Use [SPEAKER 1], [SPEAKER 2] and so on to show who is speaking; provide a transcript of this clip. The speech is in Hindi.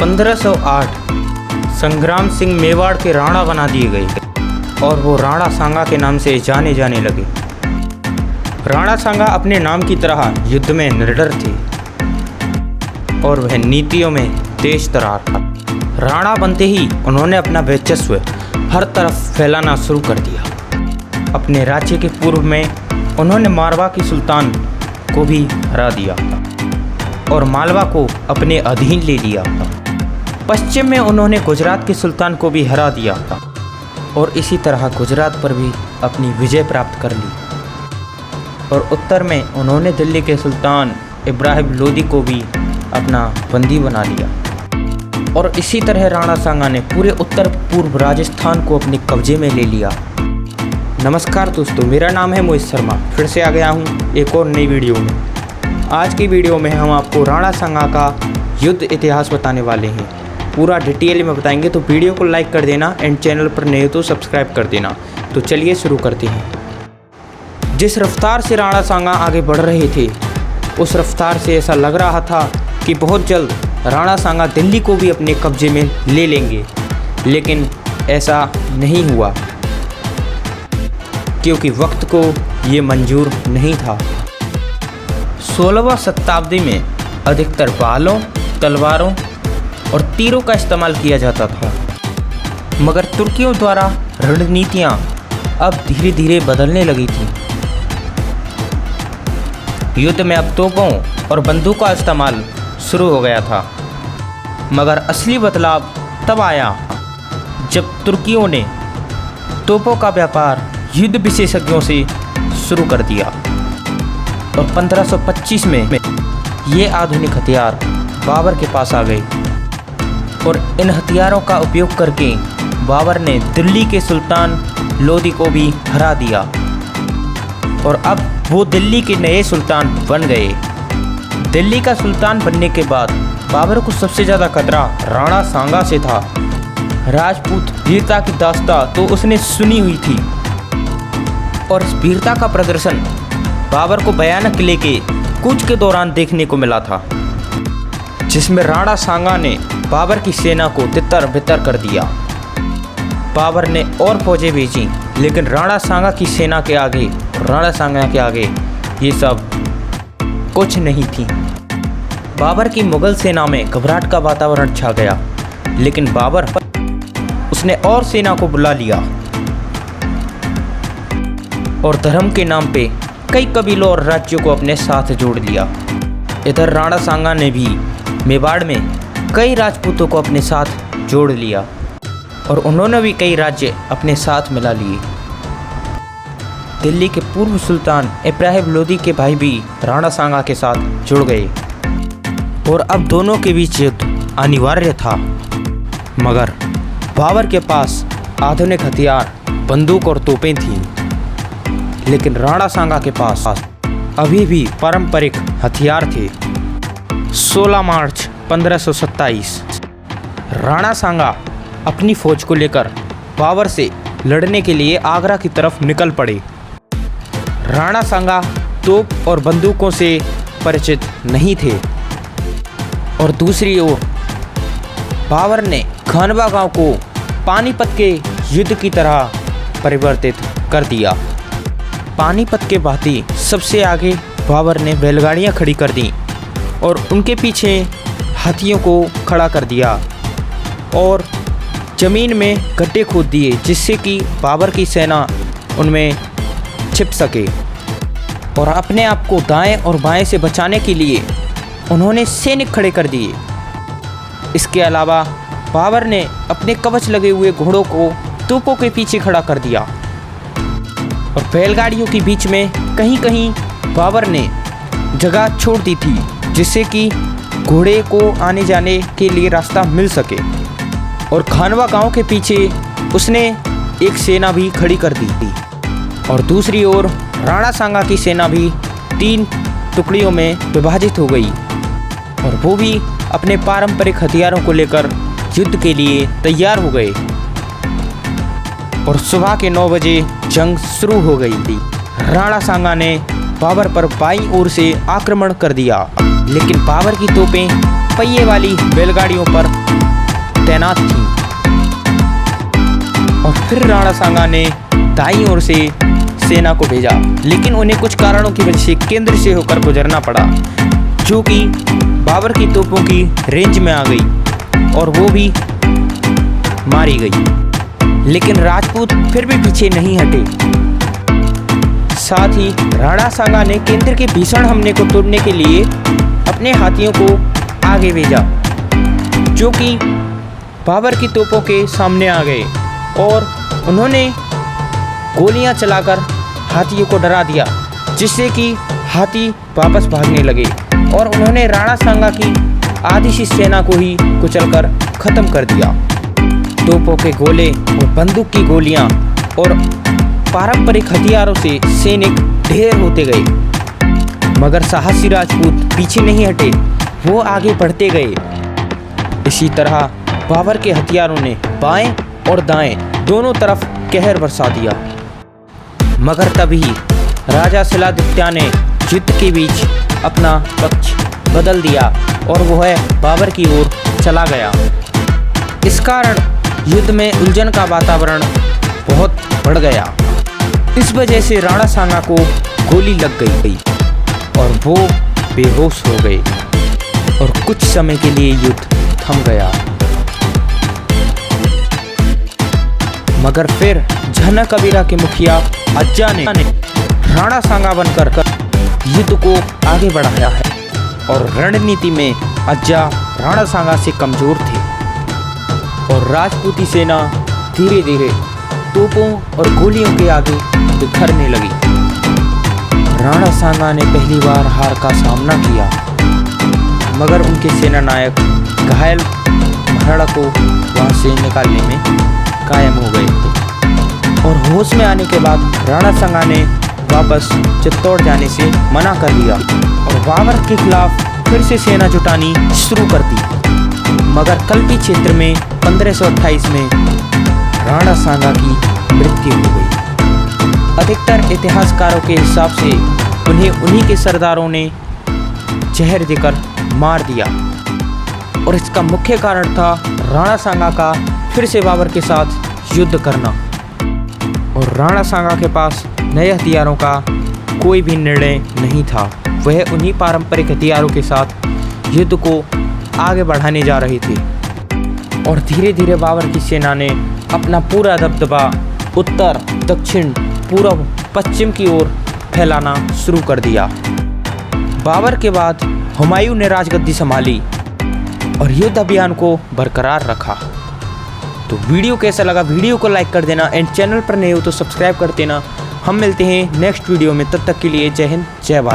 [SPEAKER 1] 1508 संग्राम सिंह मेवाड़ के राणा बना दिए गए और वो राणा सांगा के नाम से जाने जाने लगे। राणा सांगा अपने नाम की तरह युद्ध में निडर थे और वह नीतियों में तेज तर्रार था। राणा बनते ही उन्होंने अपना वर्चस्व हर तरफ फैलाना शुरू कर दिया। अपने राज्य के पूर्व में उन्होंने मारवा की सुल्तान को भी हरा दिया और मालवा को अपने अधीन ले लिया था। पश्चिम में उन्होंने गुजरात के सुल्तान को भी हरा दिया था और इसी तरह गुजरात पर भी अपनी विजय प्राप्त कर ली। और उत्तर में उन्होंने दिल्ली के सुल्तान इब्राहिम लोदी को भी अपना बंदी बना लिया। और इसी तरह राणा सांगा ने पूरे उत्तर पूर्व राजस्थान को अपने कब्जे में ले लिया। नमस्कार दोस्तों, मेरा नाम है मोहित शर्मा। फिर से आ गया हूँ एक और नई वीडियो में। आज की वीडियो में हम आपको राणा सांगा का युद्ध इतिहास बताने वाले हैं। पूरा डिटेल में बताएंगे, तो वीडियो को लाइक कर देना एंड चैनल पर नए हो तो सब्सक्राइब कर देना। तो चलिए शुरू करते हैं। जिस रफ्तार से राणा सांगा आगे बढ़ रहे थे, उस रफ्तार से ऐसा लग रहा था कि बहुत जल्द राणा सांगा दिल्ली को भी अपने कब्जे में ले लेंगे। लेकिन ऐसा नहीं हुआ क्योंकि वक्त को ये मंजूर नहीं था। 16वीं शताब्दी में अधिकतर भालों, तलवारों और तीरों का इस्तेमाल किया जाता था, मगर तुर्कियों द्वारा रणनीतियाँ अब धीरे धीरे बदलने लगी थीं। युद्ध में अब तोपों और बंदूकों का इस्तेमाल शुरू हो गया था, मगर असली बदलाव तब आया जब तुर्कियों ने तोपों का व्यापार युद्ध विशेषज्ञों से शुरू कर दिया। और 1525 में ये आधुनिक हथियार बाबर के पास आ गए और इन हथियारों का उपयोग करके बाबर ने दिल्ली के सुल्तान लोदी को भी हरा दिया और अब वो दिल्ली के नए सुल्तान बन गए। दिल्ली का सुल्तान बनने के बाद बाबर को सबसे ज़्यादा खतरा राणा सांगा से था। राजपूत वीरता की दास्तां तो उसने सुनी हुई थी और इस वीरता का प्रदर्शन बाबर को भयानक किले के कूच के दौरान देखने को मिला था, जिसमें राणा सांगा ने बाबर की सेना को तितर बितर कर दिया। बाबर ने और फौजें भेजी, लेकिन राणा सांगा की सेना के आगे, राणा सांगा के आगे ये सब कुछ नहीं थी। बाबर की मुगल सेना में घबराहट का वातावरण छा गया, लेकिन बाबर उसने और सेना को बुला लिया और धर्म के नाम पे कई कबीलों और राज्यों को अपने साथ जोड़ लिया। इधर राणा सांगा ने भी मेवाड़ में कई राजपूतों को अपने साथ जोड़ लिया और उन्होंने भी कई राज्य अपने साथ मिला लिए। दिल्ली के पूर्व सुल्तान इब्राहिम लोदी के भाई भी राणा सांगा के साथ जुड़ गए और अब दोनों के बीच युद्ध अनिवार्य था। मगर बाबर के पास आधुनिक हथियार, बंदूक और तोपें थीं, लेकिन राणा सांगा के पास अभी भी पारंपरिक हथियार थे। 16 मार्च 1527 राणा सांगा अपनी फौज को लेकर बाबर से लड़ने के लिए आगरा की तरफ निकल पड़े। राणा सांगा तोप और बंदूकों से परिचित नहीं थे और दूसरी ओर बाबर ने खानवा गांव को पानीपत के युद्ध की तरह परिवर्तित कर दिया। पानीपत के भांति सबसे आगे बाबर ने बैलगाड़ियाँ खड़ी कर दी और उनके पीछे हाथियों को खड़ा कर दिया और ज़मीन में गड्ढे खोद दिए, जिससे कि बाबर की सेना उनमें छिप सके। और अपने आप को दाएं और बाएं से बचाने के लिए उन्होंने सैनिक खड़े कर दिए। इसके अलावा बाबर ने अपने कवच लगे हुए घोड़ों को तोपों के पीछे खड़ा कर दिया और बैलगाड़ियों के बीच में कहीं कहीं बाबर ने जगह छोड़ दी थी, जिससे कि घोड़े को आने जाने के लिए रास्ता मिल सके। और खानवा गांव के पीछे उसने एक सेना भी खड़ी कर दी थी। और दूसरी ओर राणा सांगा की सेना भी 3 टुकड़ियों में विभाजित हो गई और वो भी अपने पारंपरिक हथियारों को लेकर युद्ध के लिए तैयार हो गए। और सुबह के 9 बजे जंग शुरू हो गई थी। राणा सांगा ने बाबर पर बाईं ओर से आक्रमण कर दिया। लेकिन बाबर की तोपें पहिए वाली बैलगाड़ियों पर तैनात थीं। और फिर राणा सांगा ने दाईं ओर से सेना को भेजा, लेकिन उन्हें कुछ कारणों की वजह से केंद्र से होकर गुजरना पड़ा, जो कि बाबर की तोपों की रेंज में आ गई और वो भी मारी गई। लेकिन राजपूत फिर भी पीछे नहीं हटे। साथ ही राणा सांगा ने केंद्र के भीषण हमले को तोड़ने के लिए अपने हाथियों को आगे भेजा, जो कि बाबर की तोपों के सामने आ गए और उन्होंने गोलियां चलाकर हाथियों को डरा दिया, जिससे कि हाथी वापस भागने लगे और उन्होंने राणा सांगा की आधी सी सेना को ही कुचलकर खत्म कर दिया। तोपों के गोले और बंदूक की गोलियां और पारंपरिक हथियारों से सैनिक ढेर होते गए, मगर साहसी राजपूत पीछे नहीं हटे, वो आगे बढ़ते गए। इसी तरह बाबर के हथियारों ने बाएं और दाएं दोनों तरफ कहर बरसा दिया। मगर तभी राजा शिलादित्य ने युद्ध के बीच अपना पक्ष बदल दिया और वह बाबर की ओर चला गया। इस कारण युद्ध में उलझन का वातावरण बहुत बढ़ गया। इस वजह से राणा सांगा को गोली लग गई और वो बेहोश हो गए और कुछ समय के लिए युद्ध थम गया। मगर फिर झना कबीरा के मुखिया अज्जा ने राणा सांगा बनकर युद्ध को आगे बढ़ाया है और रणनीति में अज्जा राणा सांगा से कमजोर थे और राजपूती सेना धीरे धीरे तोपों और गोलियों के आगे बिखरने लगी। राणा सांगा ने पहली बार हार का सामना किया, मगर उनके सेना नायक घायल महाराणा को वहां से निकालने में कायम हो गए थे और होश में आने के बाद राणा सांगा ने वापस चित्तौड़ जाने से मना कर दिया और बाबर के खिलाफ फिर से सेना जुटानी शुरू कर दी। मगर कल्पी क्षेत्र में 1528 में राणा सांगा की मृत्यु हो गई। अधिकतर इतिहासकारों के हिसाब से उन्हें उन्हीं के सरदारों ने जहर देकर मार दिया और इसका मुख्य कारण था राणा सांगा का फिर से बाबर के साथ युद्ध करना और राणा सांगा के पास नए हथियारों का कोई भी निर्णय नहीं था। वह उन्हीं पारंपरिक हथियारों के साथ युद्ध को आगे बढ़ाने जा रहे थे और धीरे धीरे बाबर की सेना ने अपना पूरा दबदबा उत्तर, दक्षिण, पूर्व, पश्चिम की ओर फैलाना शुरू कर दिया। बाबर के बाद हुमायूं ने राजगद्दी संभाली और युद्ध अभियान को बरकरार रखा। तो वीडियो कैसा लगा, वीडियो को लाइक कर देना एंड चैनल पर नए हो तो सब्सक्राइब कर देना। हम मिलते हैं नेक्स्ट वीडियो में, तब तक के लिए जय हिंद, जय भारत।